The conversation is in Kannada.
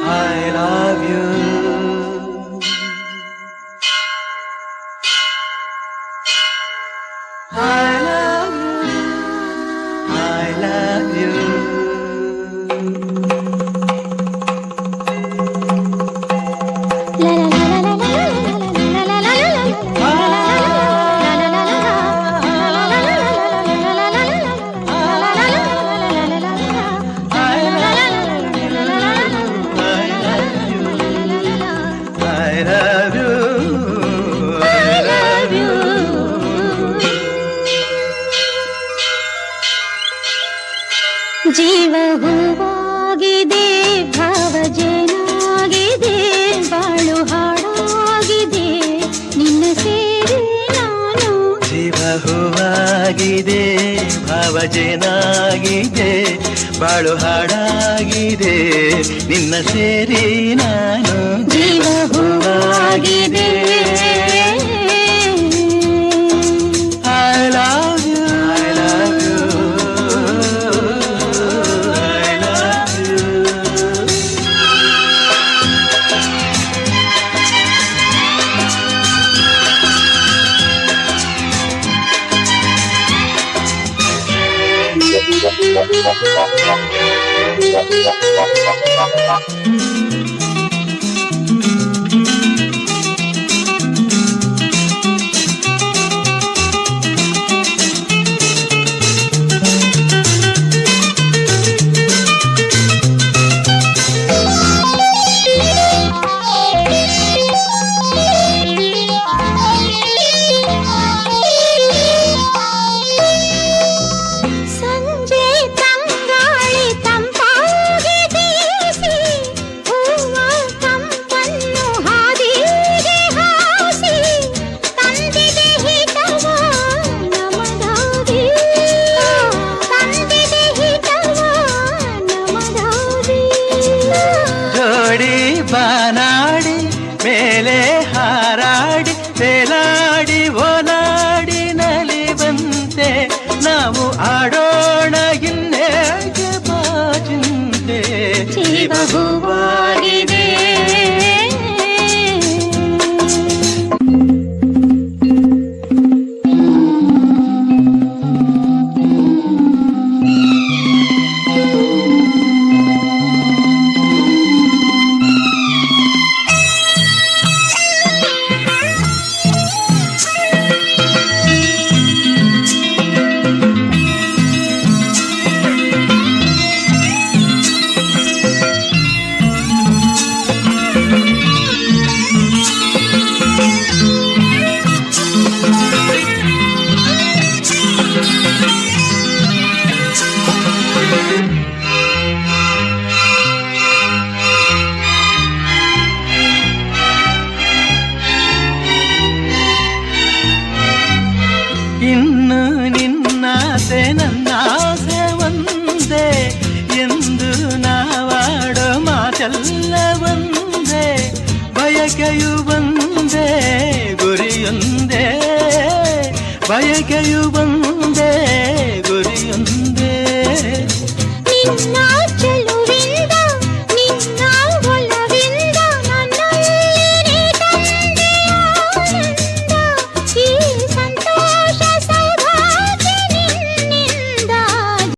I love you. I love you. I love you. I love you. I love you. ಜೀವ ಹೂವಾಗಿದೆ, ಭಾವ ಜೇನಾಗಿದೆ, ಬಾಳು ಹಾಡಾಗಿದೆ, ನಿನ್ನ ಸೇರಿ ನಾನು. ಜೀವ ಹೂವಾಗಿದೆ, ಭಾವ ಜೇನಾಗಿದೆ, ಬಾಳು ಹಾಡಾಗಿದೆ, ನಿನ್ನ ಸೇರಿ ನಾನು. ಜೀವ ಹೂವಾಗಿದೆ. I love you. I love you. I love you. ಸಂಜೆ ತಂಗಾಳಿ ತಂಪಾಗಿ ಬೀಸಿ, ಹೂವ ಕಂಪನ್ನು ಹಾದಿಗೆ ಹಾಸಿ, ತಂದಿದೆ ಹಿತವ ನಮಗಾಗಿ, ತಂದಿದೆ ಹಿತವ ನಮಗಾಗಿ. ಜೋಡಿ ಬಾನಾಡಿ ಮೇಲೆ ಹಾರಾಡಿ ತೇಲಾಡಿ ಓಲಾಡಿ ನಲಿವಂತೆ ನಾವು ಆಡೋಣ ಇನ್ನೇಗೆ ಬಾಚಿಂತೆ. ಜೀವ ಹೂವಾಗಿದೆ. ಇನ್ನು ನಿನ್ನಾಸೆ ನನ್ನಾಸೆ ಒಂದೇ ಎಂದು ನಾವಾಡೋ ಮಾತೆಲ್ಲ ಒಂದೇ, ಬಯಕೆಯು ಒಂದೇ ಗುರಿಯೊಂದೇ, ಬಯಕೆಯು ಒಂದೇ ಗುರಿಯೊಂದೇ. ನಿನ್ನ